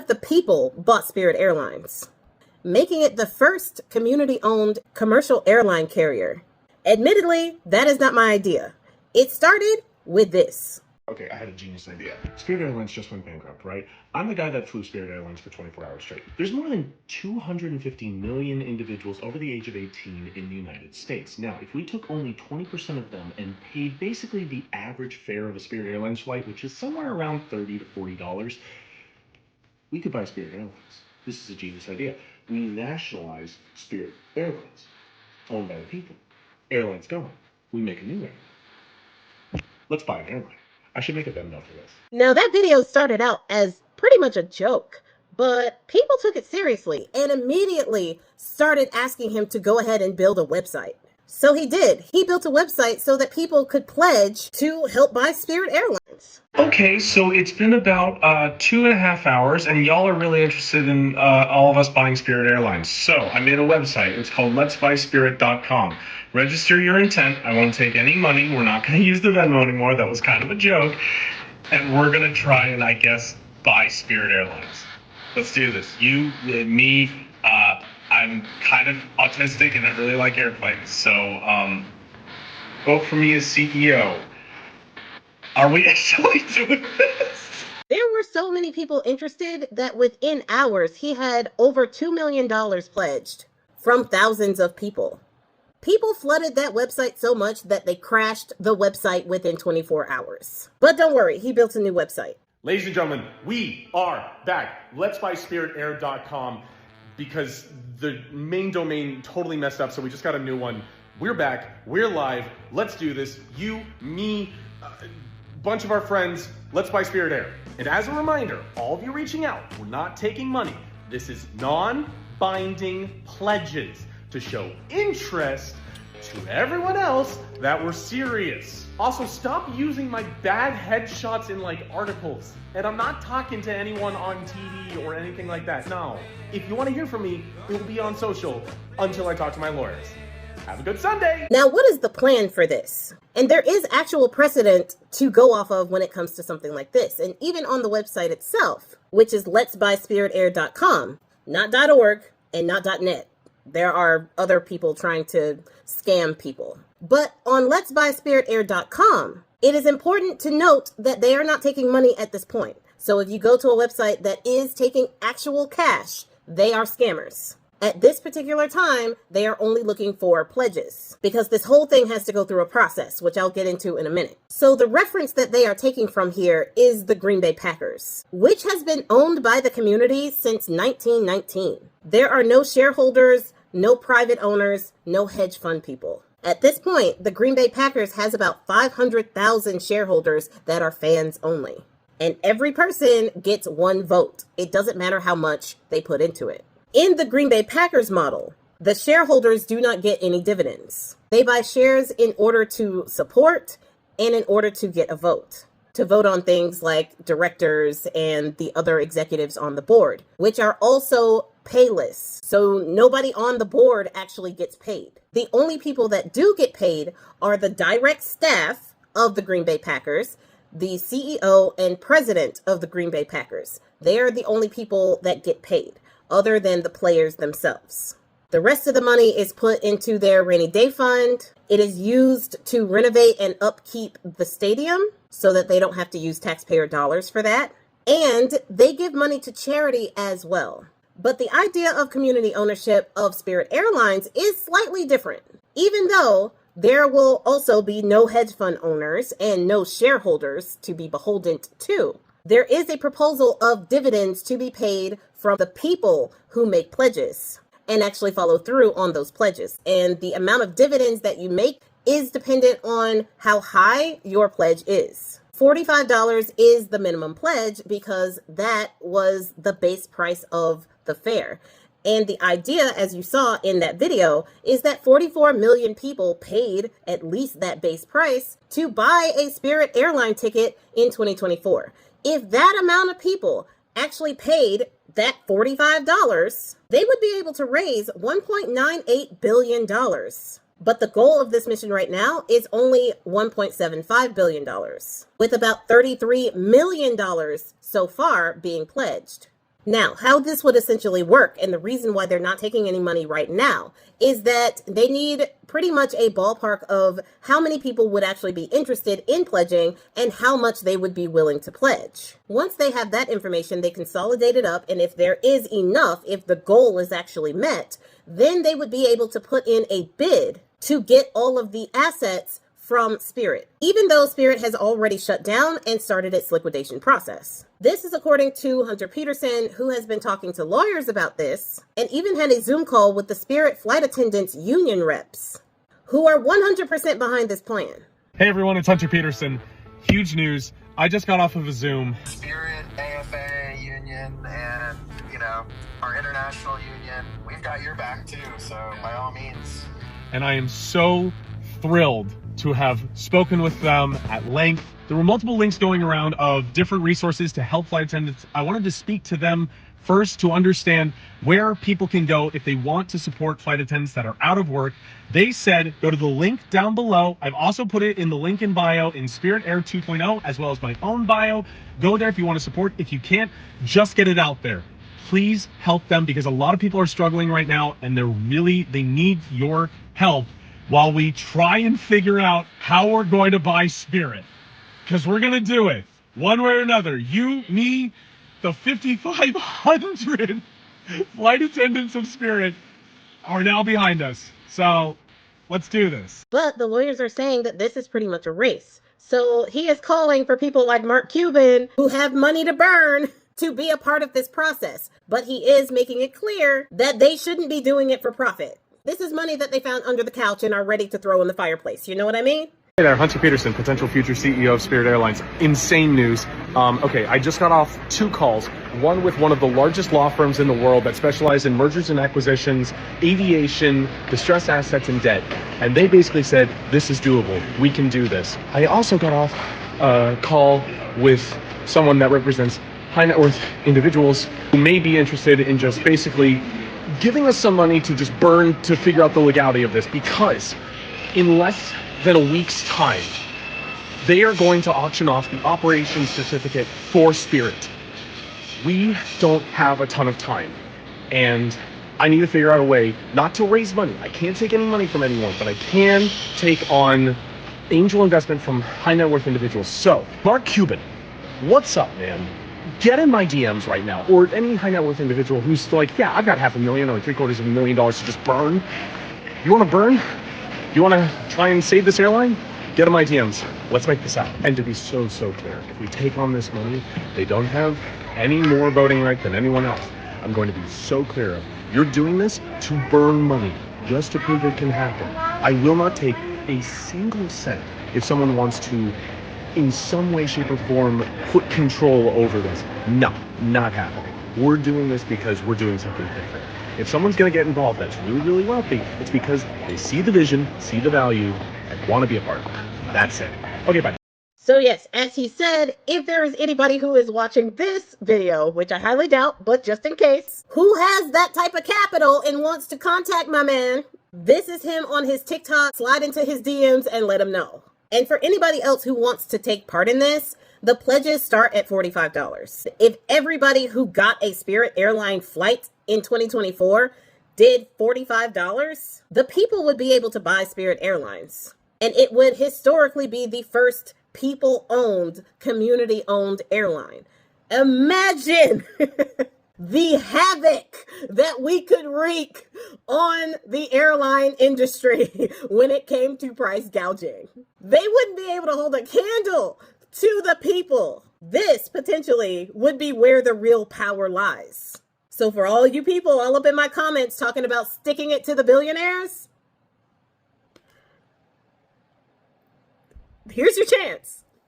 the people bought Spirit Airlines, making it the first community-owned commercial airline carrier. Admittedly, that is not my idea. It started with this. Okay, I had a genius idea. Spirit Airlines just went bankrupt, right? I'm the guy that flew Spirit Airlines for 24 hours straight. There's more than 250 million individuals over the age of 18 in the United States. Now, if we took only 20% of them and paid basically the average fare of a Spirit Airlines flight, which is somewhere around $30 to $40, we could buy Spirit Airlines. This is a genius idea. We nationalize Spirit Airlines, owned by the people. Airlines gone. We make a new airline. Let's buy an airline. I should make a Venmo for this. Now, that video started out as pretty much a joke, but people took it seriously and immediately started asking him to go ahead and build a website. So he did. He built a website so that people could pledge to help buy Spirit Airlines. Okay, so it's been about 2.5 hours, and y'all are really interested in all of us buying Spirit Airlines. So I made a website. It's called letsbuyspirit.com. Register your intent. I won't take any money. We're not going to use the Venmo anymore. That was kind of a joke. And we're going to try and, I guess, buy Spirit Airlines. Let's do this. You, me, I'm kind of autistic and I really like airplanes. So vote for me as CEO. Are we actually doing this? There were so many people interested that within hours, he had over $2 million pledged from thousands of people. People flooded that website so much that they crashed the website within 24 hours. But don't worry, he built a new website. Ladies and gentlemen, we are back. Letsbuyspiritair.com, because the main domain totally messed up, so we just got a new one. We're back. We're live. Let's do this. You, me, bunch of our friends, let's buy Spirit Air. And as a reminder, all of you reaching out, we're not taking money. This is non-binding pledges to show interest to everyone else that we're serious. Also, stop using my bad headshots in like articles. And I'm not talking to anyone on TV or anything like that. No. If you want to hear from me, it will be on social until I talk to my lawyers. Have a good Sunday. Now, what is the plan for this? And there is actual precedent to go off of when it comes to something like this. And even on the website itself, which is letsbuyspiritair.com, not .org and not .net. There are other people trying to scam people. But on letsbuyspiritair.com, it is important to note that they are not taking money at this point. So if you go to a website that is taking actual cash, they are scammers. At this particular time, they are only looking for pledges because this whole thing has to go through a process, which I'll get into in a minute. So the reference that they are taking from here is the Green Bay Packers, which has been owned by the community since 1919. There are no shareholders, no private owners, no hedge fund people. At this point, the Green Bay Packers has about 500,000 shareholders that are fans only. And every person gets one vote. It doesn't matter how much they put into it. In the Green Bay Packers model, the shareholders do not get any dividends. They buy shares in order to support and in order to get a vote. To vote on things like directors and the other executives on the board, which are also payless. So nobody on the board actually gets paid. The only people that do get paid are the direct staff of the Green Bay Packers, the CEO and president of the Green Bay Packers. They are the only people that get paid, other than the players themselves. The rest of the money is put into their rainy day fund. It is used to renovate and upkeep the stadium so that they don't have to use taxpayer dollars for that. And they give money to charity as well. But the idea of community ownership of Spirit Airlines is slightly different, even though there will also be no hedge fund owners and no shareholders to be beholden to. There is a proposal of dividends to be paid from the people who make pledges and actually follow through on those pledges. And the amount of dividends that you make is dependent on how high your pledge is. $45 is the minimum pledge because that was the base price of the fare. And the idea, as you saw in that video, is that 44 million people paid at least that base price to buy a Spirit airline ticket in 2024. If that amount of people actually paid that $45, they would be able to raise $1.98 billion. But the goal of this mission right now is only $1.75 billion, with about $33 million so far being pledged. Now, how this would essentially work, and the reason why they're not taking any money right now, is that they need pretty much a ballpark of how many people would actually be interested in pledging and how much they would be willing to pledge. Once they have that information, they consolidate it up, and if there is enough, if the goal is actually met, then they would be able to put in a bid to get all of the assets from Spirit, even though Spirit has already shut down and started its liquidation process. This is according to Hunter Peterson, who has been talking to lawyers about this, and even had a Zoom call with the Spirit flight attendants union reps, who are 100% behind this plan. Hey everyone, it's Hunter Peterson. Huge news. I just got off of a Zoom. Spirit, AFA union, and, our international union, we've got your back too, so by all means. And I am so thrilled to have spoken with them at length. There were multiple links going around of different resources to help flight attendants. I wanted to speak to them first to understand where people can go if they want to support flight attendants that are out of work. They said, go to the link down below. I've also put it in the link in bio in Spirit Air 2.0, as well as my own bio. Go there if you want to support. If you can't, just get it out there. Please help them, because a lot of people are struggling right now and they need your help while we try and figure out how we're going to buy Spirit. Because we're going to do it one way or another. You, me, the 5,500 flight attendants of Spirit are now behind us. So let's do this. But the lawyers are saying that this is pretty much a race. So he is calling for people like Mark Cuban, who have money to burn, to be a part of this process. But he is making it clear that they shouldn't be doing it for profit. This is money that they found under the couch and are ready to throw in the fireplace. You know what I mean? Hey there, Hunter Peterson, potential future CEO of Spirit Airlines. Insane news. Okay, I just got off 2 calls. One with one of the largest law firms in the world that specialize in mergers and acquisitions, aviation, distressed assets, and debt. And they basically said, this is doable. We can do this. I also got off a call with someone that represents high net worth individuals who may be interested in just basically giving us some money to just burn to figure out the legality of this, because in less than a week's time, they are going to auction off the operations certificate for Spirit. We don't have a ton of time, and I need to figure out a way not to raise money. I can't take any money from anyone, but I can take on angel investment from high net worth individuals. So, Mark Cuban, what's up, man? Get in my DMs right now, or any high net worth individual who's like, yeah, I've got $500,000 or $750,000 to just burn. You want to burn? You want to try and save this airline? Get in my DMs. Let's make this happen. And to be so clear, if we take on this money, they don't have any more voting right than anyone else. I'm going to be so clear of, you're doing this to burn money, just to prove it can happen. I will not take a single cent if someone wants to, in some way, shape, or form, put control over this. No, not happening. We're doing this because we're doing something different. If someone's going to get involved that's really wealthy, it's because they see the vision, see the value, and want to be a part of it. That's it. Okay, bye. So yes, as he said, if there is anybody who is watching this video, which I highly doubt, but just in case, who has that type of capital and wants to contact my man, this is him on his TikTok. Slide into his DMs and let him know. And for anybody else who wants to take part in this, the pledges start at $45. If everybody who got a Spirit Airline flight in 2024 did $45, the people would be able to buy Spirit Airlines. And it would historically be the first people-owned, community-owned airline. Imagine the havoc that we could wreak on the airline industry when it came to price gouging. They wouldn't be able to hold a candle to the people. This potentially would be where the real power lies. So for all you people all up in my comments talking about sticking it to the billionaires, here's your chance.